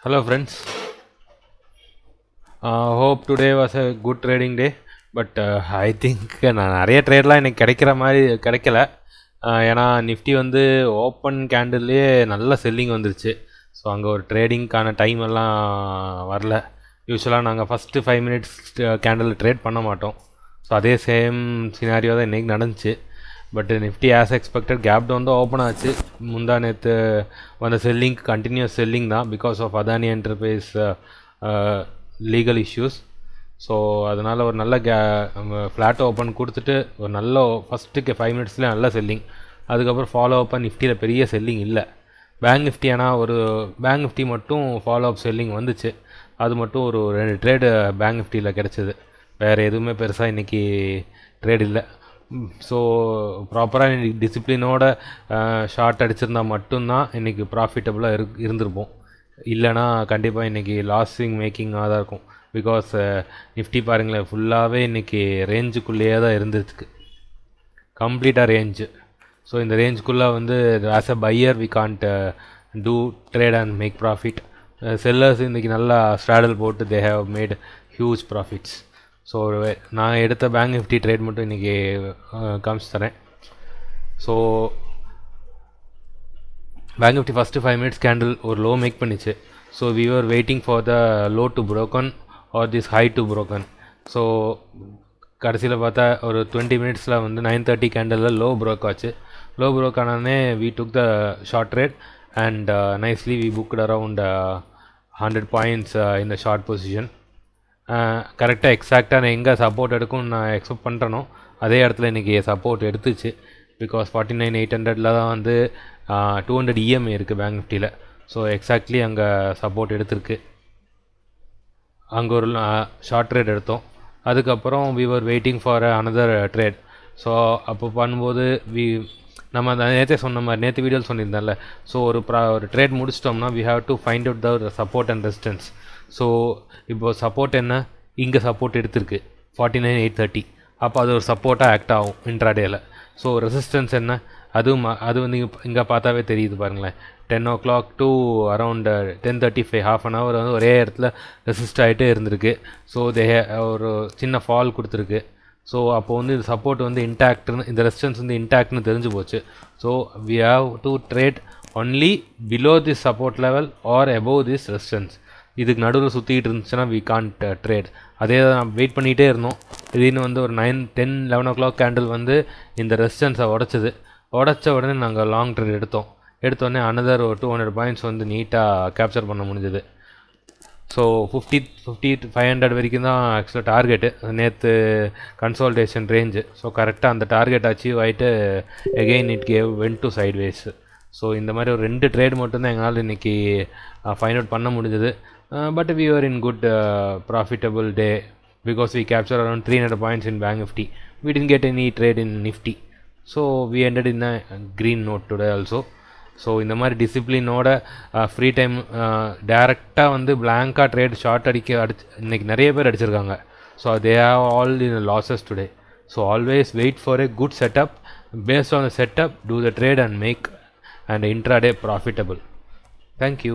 Hello friends. Hope today was a good trading day. But I think நான் நிறைய ட்ரேட்லாம் எனக்கு கிடைக்கிற மாதிரி கிடைக்கல. ஏன்னா நிஃப்டி வந்து ஓப்பன் கேண்டில்லையே நல்ல செல்லிங் வந்துருச்சு. ஸோ அங்கே ஒரு ட்ரேடிங்க்கான டைம் எல்லாம் வரல. யூஸ்வலாக நாங்கள் ஃபஸ்ட்டு 5 minutes கேண்டில் ட்ரேட் பண்ண மாட்டோம். ஸோ அதே சேம் சினாரியோ தான் இன்றைக்கி நடந்துச்சு. But Nifty as expected gap down தான் ஓப்பன் ஆச்சு. முந்தா நேற்று வந்த செல்லிங் கண்டினியூஸ் செல்லிங் தான் because of Adani enterprise legal issues. So அதனால் ஒரு நல்ல ஃப்ளாட் ஓப்பன் கொடுத்துட்டு ஒரு நல்ல ஃபஸ்ட்டுக்கு 5 minutesலேயே நல்ல செல்லிங். அதுக்கப்புறம் ஃபாலோ அப்பாக நிஃப்டியில் பெரிய செல்லிங் இல்லை. பேங்க் நிஃப்டி ஆனால் ஒரு பேங்க் நிஃப்டி மட்டும் ஃபாலோ அப் செல்லிங் வந்துச்சு. அது மட்டும் ஒரு 2 ட்ரேடு பேங்க் நிஃப்டியில் கிடச்சிது. வேறு எதுவுமே பெருசாக இன்றைக்கி ட்ரேட் இல்லை. ஸோ ப்ராப்பராக இன்றைக்கி டிசிப்ளினோட ஷார்ட் அடிச்சிருந்தால் மட்டும்தான் இன்றைக்கி ப்ராஃபிட்டபுளாக இருந்திருப்போம். இல்லைனா கண்டிப்பாக இன்றைக்கி லாஸிங் மேக்கிங்காக தான் இருக்கும். பிகாஸ் நிஃப்டி பாருங்களேன், ஃபுல்லாகவே இன்றைக்கி ரேஞ்சுக்குள்ளேயே தான் இருந்துருக்கு, கம்ப்ளீட்டாக ரேஞ்சு. ஸோ இந்த ரேஞ்சுக்குள்ளே வந்து as a buyer we can't do trade and make profit. Sellers இன்றைக்கி நல்லா ஸ்ட்ராடல் போட்டு they have made huge profits. So நான் எடுத்த பேங்க் நிஃப்டி ட்ரேட் மட்டும் இன்றைக்கி காமிச்சு தரேன். So bank Nifty first 5 minutes candle ஒரு லோ மேக் பண்ணிச்சு. So we are waiting for the low to broken or this high to broken. So கடைசியில் பார்த்தா ஒரு 20 minutesல வந்து 9:30 கேண்டலில் லோ ப்ரோக் ஆச்சு. லோ ப்ரோக் ஆனோடனே we took the short trade and nicely we booked around 100 points in the short position. கரெக்டாக எக்ஸாக்டாக நான் எங்கே சப்போர்ட் எடுக்கும்னு நான் எக்ஸ்பெக்ட் பண்ணுறனோ அதே இடத்துல இன்றைக்கி சப்போர்ட் எடுத்துச்சு. பிகாஸ் 49,800 தான் வந்து 200 EMA இருக்குது பேங்க் நிஃப்டியில். ஸோ எக்ஸாக்ட்லி அங்கே சப்போர்ட் எடுத்திருக்கு. அங்கே ஒரு ஷார்ட் ட்ரேட் எடுத்தோம். அதுக்கப்புறம் we are waiting for another trade. So அப்போ பண்ணும்போது நம்ம நேற்றே சொன்ன மாதிரி நேற்று வீடியோவில் சொல்லியிருந்தேன்ல. ஸோ ஒரு ட்ரேட் முடிச்சிட்டோம்னா we have to find out the support and resistance. So இப்போது சப்போர்ட் என்ன, இங்கே சப்போர்ட் எடுத்திருக்கு 49,830. அப்போ அது ஒரு சப்போர்ட்டாக ஆக்ட் ஆகும் இன்ட்ராடேயில். ஸோ ரெசிஸ்டன்ஸ் என்ன, அது வந்து இங்கே பார்த்தாவே தெரியுது பாருங்களேன். 10 o'clock to around 10:35 half an hour வந்து ஒரே இடத்துல ரெசிஸ்ட் ஆகிட்டே இருந்திருக்கு. ஸோ ஒரு சின்ன ஃபால் கொடுத்துருக்கு. ஸோ அப்போது வந்து இது சப்போர்ட் வந்து இன்டாக்ட்னு, இந்த ரெசிஸ்டன்ஸ் வந்து இன்டாக்ட்னு தெரிஞ்சு போச்சு. So we have to trade only below this support level or above this resistance. இதுக்கு நடுவில் சுற்றிக்கிட்டு இருந்துச்சுன்னா வி கான்ட் ட்ரேட். அதே தான் நம்ம வெயிட் பண்ணிகிட்டே இருந்தோம். திடீர்னு வந்து ஒரு 9, 10, 11 o'clock கேண்டில் வந்து இந்த ரெசிஸ்டன்ஸை உடச்ச உடனே நாங்கள் லாங் ட்ரேட் எடுத்தோடனே அனதர் ஒரு 200 points வந்து நீட்டாக கேப்சர் பண்ண முடிஞ்சது. ஸோ 50-500 வரைக்கும் தான் ஆக்சுவலாக டார்கெட்டு நேற்று கன்சால்டேஷன் ரேஞ்சு. ஸோ கரெக்டாக அந்த டார்கெட் அச்சீவ் ஆகிட்டு again it gave when to sideways. So இந்த மாதிரி ஒரு 2 ட்ரேட் மட்டும்தான் எங்களால் இன்றைக்கி ஃபைண்ட் அவுட் பண்ண முடிஞ்சது. But we are in good profitable day because we capture around 300 points in Bank Nifty. We didn't get any trade in Nifty. So we ended in a green note today also. So இந்த மாதிரி டிசிப்ளினோட free time டேரெக்டாக வந்து பிளாங்காக trade short இன்றைக்கி நிறைய பேர் அடிச்சிருக்காங்க. So they have all in losses today. So always wait for a good setup. Based on the setup, do the trade and make and intraday profitable. Thank you.